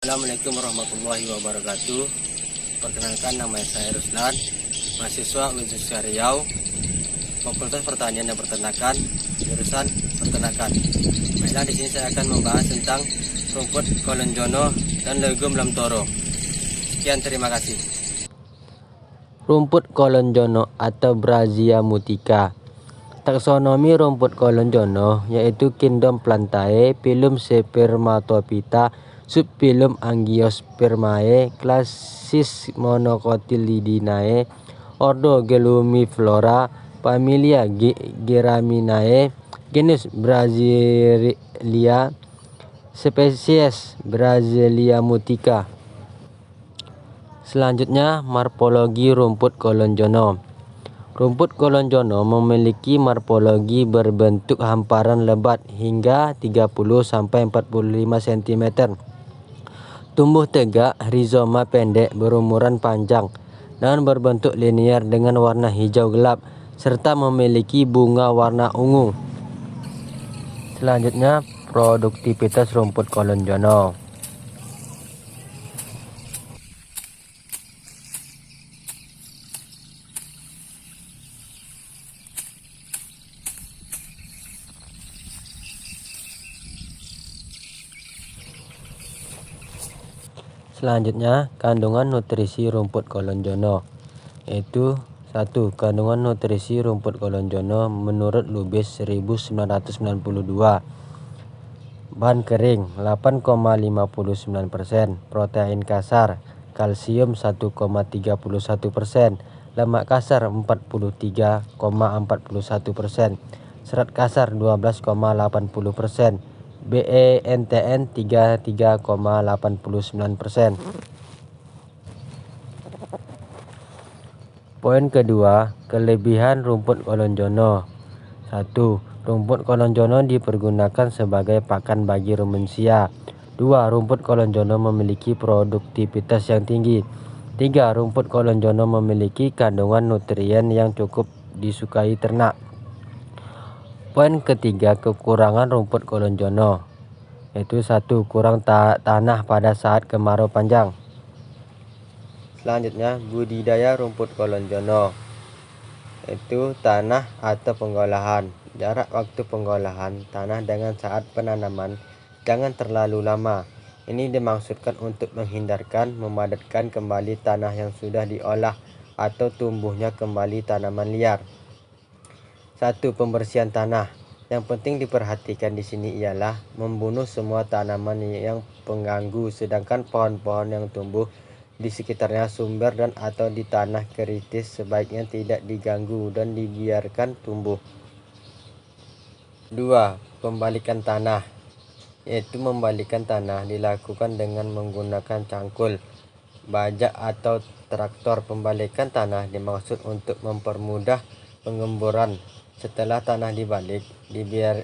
Assalamualaikum warahmatullahi wabarakatuh. Perkenalkan, nama saya Ruslan, mahasiswa Universitas Riau, Fakultas Pertanian dan Peternakan, jurusan Peternakan. Baiklah, di sini saya akan membahas tentang rumput kolonjono dan legum lamtoro. Sekian, terima kasih. Rumput kolonjono atau Brassia mutica. Taksonomi rumput kolonjono yaitu kingdom Plantae, phylum Spermatophyta, subphylum Angiospermae, klasis Monocotyledonae, ordo Gelumiflora, familia Geraminae, genus Brasilia, spesies Brasilia mutica. Selanjutnya, morfologi rumput kolonjono. Rumput kolonjono memiliki morfologi berbentuk hamparan lebat hingga 30-45 cm. Tumbuh tegak, rizoma pendek berumuran panjang dan berbentuk linier dengan warna hijau gelap serta memiliki bunga warna ungu. Selanjutnya, produktivitas rumput kolonjono. Selanjutnya, kandungan nutrisi rumput kolonjono, yaitu 1. Kandungan nutrisi rumput kolonjono menurut Lubis 1992. Bahan kering 8,59%, protein kasar, kalsium 1,31%, lemak kasar 43,41%, serat kasar 12,80%. BENTN 33,89%. Poin kedua, kelebihan rumput kolonjono. 1. Rumput kolonjono dipergunakan sebagai pakan bagi rumensia. 2. Rumput kolonjono memiliki produktivitas yang tinggi. 3. Rumput kolonjono memiliki kandungan nutrien yang cukup disukai ternak. Poin ketiga, kekurangan rumput kolonjono, yaitu 1. Kurang tanah pada saat kemarau panjang. Selanjutnya, budidaya rumput kolonjono, yaitu tanah atau pengolahan. Jarak waktu pengolahan tanah dengan saat penanaman jangan terlalu lama. Ini dimaksudkan untuk menghindarkan memadatkan kembali tanah yang sudah diolah atau tumbuhnya kembali tanaman liar. 1. Pembersihan tanah. Yang penting diperhatikan di sini ialah membunuh semua tanaman yang pengganggu, sedangkan pohon-pohon yang tumbuh di sekitarnya sumber dan atau di tanah kritis sebaiknya tidak diganggu dan dibiarkan tumbuh. 2. Pembalikan tanah, yaitu membalikan tanah dilakukan dengan menggunakan cangkul, bajak atau traktor. Pembalikan tanah dimaksud untuk mempermudah penggemburan. Setelah tanah dibalik,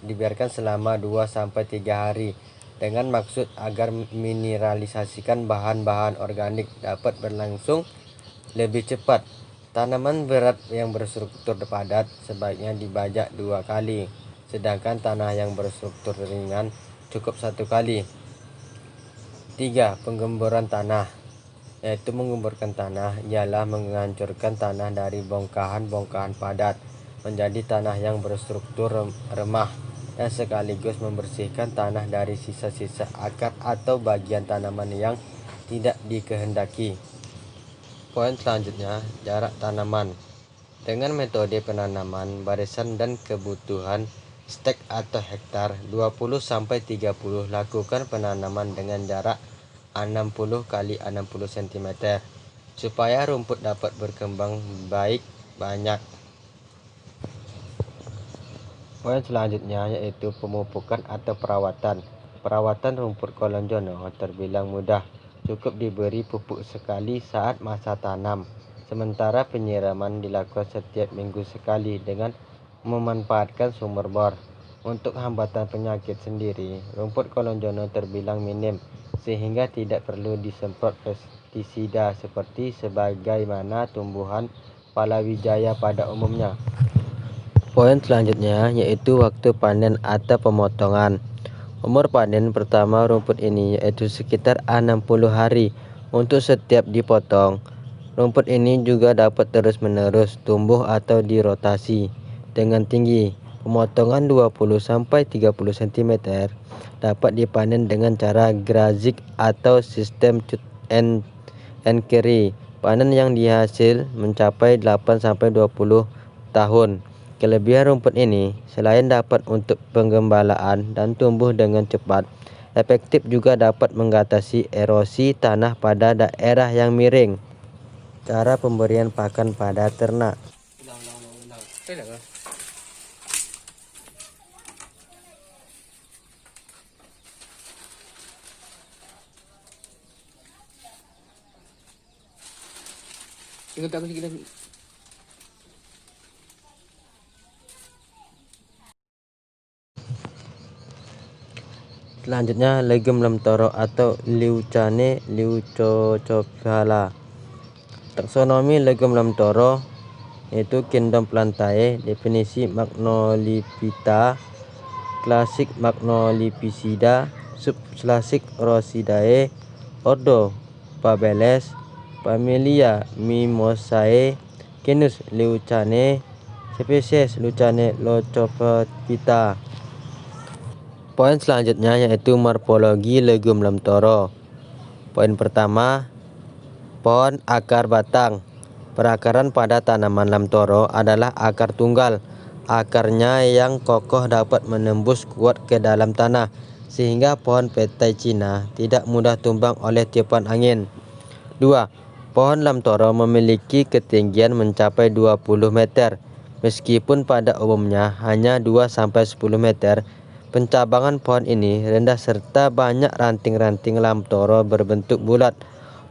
dibiarkan selama 2-3 hari dengan maksud agar mineralisasikan bahan-bahan organik dapat berlangsung lebih cepat. Tanaman berat yang berstruktur padat sebaiknya dibajak 2 kali, sedangkan tanah yang berstruktur ringan cukup 1 kali. 3. Penggemburan tanah, yaitu menggemburkan tanah ialah menghancurkan tanah dari bongkahan-bongkahan padat menjadi tanah yang berstruktur remah dan sekaligus membersihkan tanah dari sisa-sisa akar atau bagian tanaman yang tidak dikehendaki. Poin selanjutnya, jarak tanaman. Dengan metode penanaman barisan dan kebutuhan stek atau hektar 20-30, lakukan penanaman dengan jarak 60 x 60 cm supaya rumput dapat berkembang baik banyak. Poin selanjutnya yaitu pemupukan atau perawatan. Perawatan rumput kolonjono terbilang mudah, cukup diberi pupuk sekali saat masa tanam, sementara penyiraman dilakukan setiap minggu sekali dengan memanfaatkan sumber bor. Untuk hambatan penyakit sendiri, rumput kolonjono terbilang minim sehingga tidak perlu disemprot pestisida seperti sebagaimana tumbuhan palawijaya pada umumnya. Poin selanjutnya yaitu waktu panen atau pemotongan. Umur panen pertama rumput ini yaitu sekitar 60 hari untuk setiap dipotong. Rumput ini juga dapat terus-menerus tumbuh atau dirotasi dengan tinggi. Pemotongan 20-30 cm dapat dipanen dengan cara grazing atau sistem cut and carry. Panen yang dihasil mencapai 8-20 tahun. Kelebihan rumput ini, selain dapat untuk penggembalaan dan tumbuh dengan cepat, efektif juga dapat mengatasi erosi tanah pada daerah yang miring. Cara pemberian pakan pada ternak. Selanjutnya, legum lemtoro atau Leucane leucocephala. Taksonomi legum lemtoro yaitu kingdom Plantae, definisi Magnolipita, klasik Magnolipicida, subclassik Rosidae, ordo Pabeles, familia Mimosae, genus Leucane, spesies Leucane leucocephala. Poin selanjutnya yaitu morfologi legum lemtoro. Poin pertama, pohon akar batang. Perakaran pada tanaman lemtoro adalah akar tunggal. Akarnya yang kokoh dapat menembus kuat ke dalam tanah, sehingga pohon petai Cina tidak mudah tumbang oleh tiupan angin. 2. Pohon lemtoro memiliki ketinggian mencapai 20 meter. Meskipun pada umumnya hanya 2-10 meter, pencabangan pohon ini rendah serta banyak ranting-ranting lemtoro berbentuk bulat,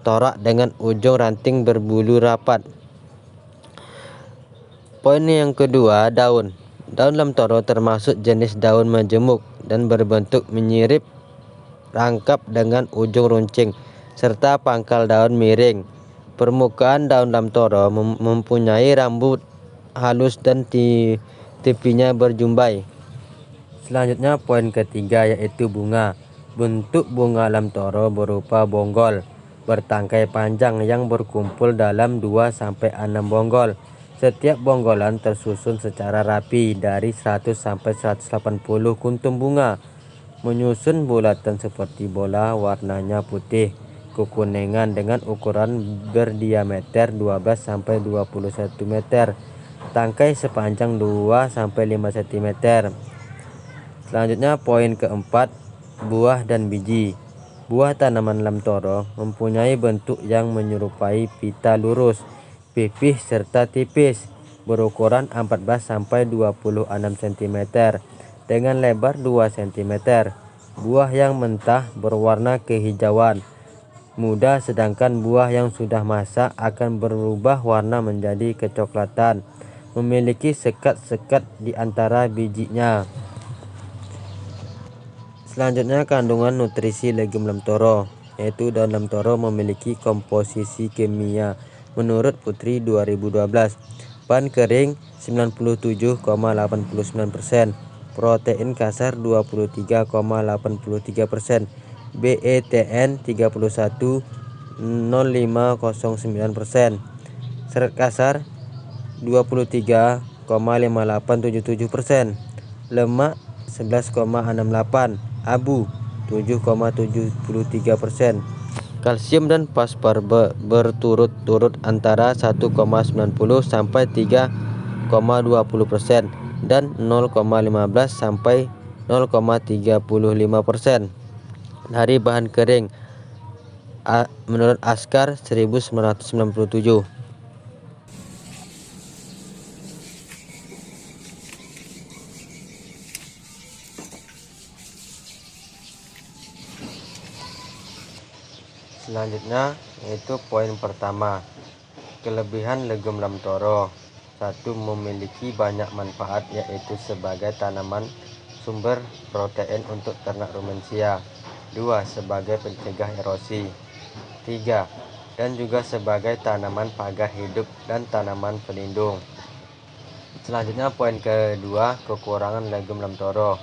torak dengan ujung ranting berbulu rapat. Poin yang kedua, daun. Daun lemtoro termasuk jenis daun majemuk dan berbentuk menyirip, rangkap dengan ujung runcing, serta pangkal daun miring. Permukaan daun lemtoro mempunyai rambut halus dan tepinya berjumbai. Selanjutnya poin ketiga yaitu bunga. Bentuk bunga lemtoro berupa bonggol bertangkai panjang yang berkumpul dalam 2-6 bonggol. Setiap bonggolan tersusun secara rapi dari 100-180 kuntum bunga, menyusun bulatan seperti bola, warnanya putih kekuningan dengan ukuran berdiameter 12-21 meter, tangkai sepanjang 2-5 cm. Selanjutnya poin keempat, buah dan biji. Buah tanaman lemtoro mempunyai bentuk yang menyerupai pita lurus, pipih serta tipis, berukuran 14-26 cm dengan lebar 2 cm. Buah yang mentah berwarna kehijauan muda, sedangkan buah yang sudah masak akan berubah warna menjadi kecoklatan, memiliki sekat-sekat di antara bijinya. Selanjutnya kandungan nutrisi legum lemtoro, yaitu daun lemtoro memiliki komposisi kimia menurut Putri 2012. Bahan kering 97,89%, protein kasar 23,83%, BETN 31,0509%, serat kasar 23,5877%, lemak 11,68%, abu 7,73%, kalsium dan fosfor berturut-turut antara 1,90 sampai 3,20% dan 0,15 sampai 0,35%. Dari bahan kering menurut Askar 1997. Selanjutnya yaitu poin pertama, kelebihan legum lemtoro. 1. Memiliki banyak manfaat, yaitu sebagai tanaman sumber protein untuk ternak rumensia. 2. Sebagai pencegah erosi. 3. Dan juga sebagai tanaman pagar hidup dan tanaman pelindung. Selanjutnya poin kedua, kekurangan legum lemtoro.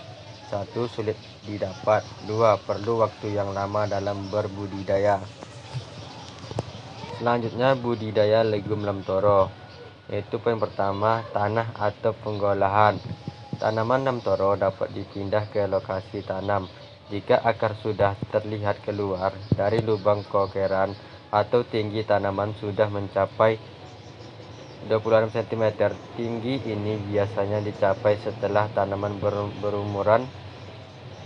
1. Sulit didapat. 2. Perlu waktu yang lama dalam berbudidaya. Selanjutnya budidaya legum lamtoro, yaitu poin pertama, tanah atau penggolahan. Tanaman lamtoro dapat dipindah ke lokasi tanam jika akar sudah terlihat keluar dari lubang kokeran atau tinggi tanaman sudah mencapai 26 cm. Tinggi ini biasanya dicapai setelah tanaman berumuran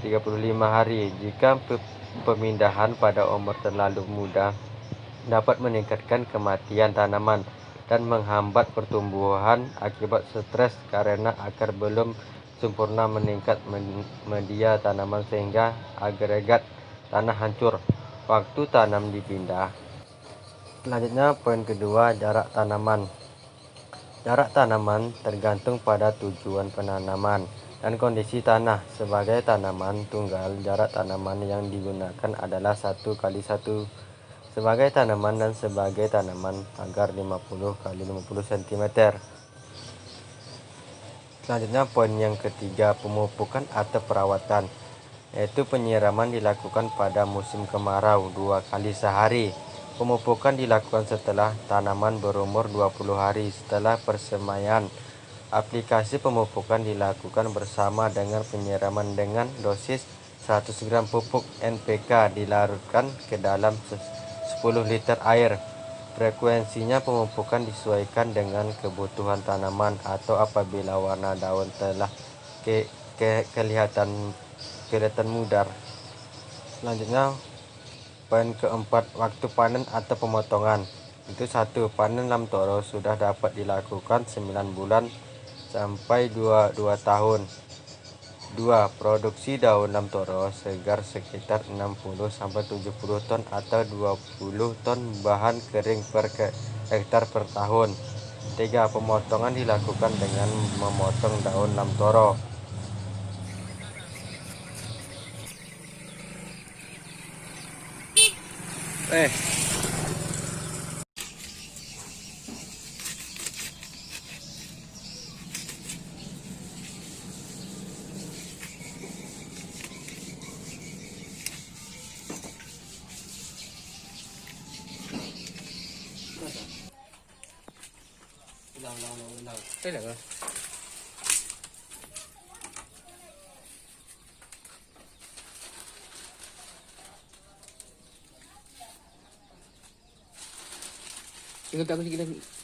35 hari. Jika pemindahan pada umur terlalu muda dapat meningkatkan kematian tanaman dan menghambat pertumbuhan akibat stres karena akar belum sempurna meningkat media tanaman sehingga agregat tanah hancur waktu tanam dipindah. Selanjutnya poin kedua, jarak tanaman. Jarak tanaman tergantung pada tujuan penanaman dan kondisi tanah. Sebagai tanaman tunggal, jarak tanaman yang digunakan adalah 1 kali 1 sebagai tanaman dan sebagai tanaman pagar 50 kali 50 cm. Selanjutnya poin yang ketiga, pemupukan atau perawatan, yaitu penyiraman dilakukan pada musim kemarau 2 kali sehari. Pemupukan dilakukan setelah tanaman berumur 20 hari setelah persemaian. Aplikasi pemupukan dilakukan bersama dengan penyiraman dengan dosis 100 gram pupuk NPK dilarutkan ke dalam 10 liter air. Frekuensinya pemupukan disesuaikan dengan kebutuhan tanaman atau apabila warna daun telah kelihatan mudar. Selanjutnya poin keempat, waktu panen atau pemotongan. Itu 1. Panen lamtoro sudah dapat dilakukan 9 bulan sampai 2 tahun. 2. Produksi daun lamtoro segar sekitar 60 sampai 70 ton atau 20 ton bahan kering per hektar per tahun. 3. Pemotongan dilakukan dengan memotong daun lamtoro. Ulang. Ingat aku sedikit lagi.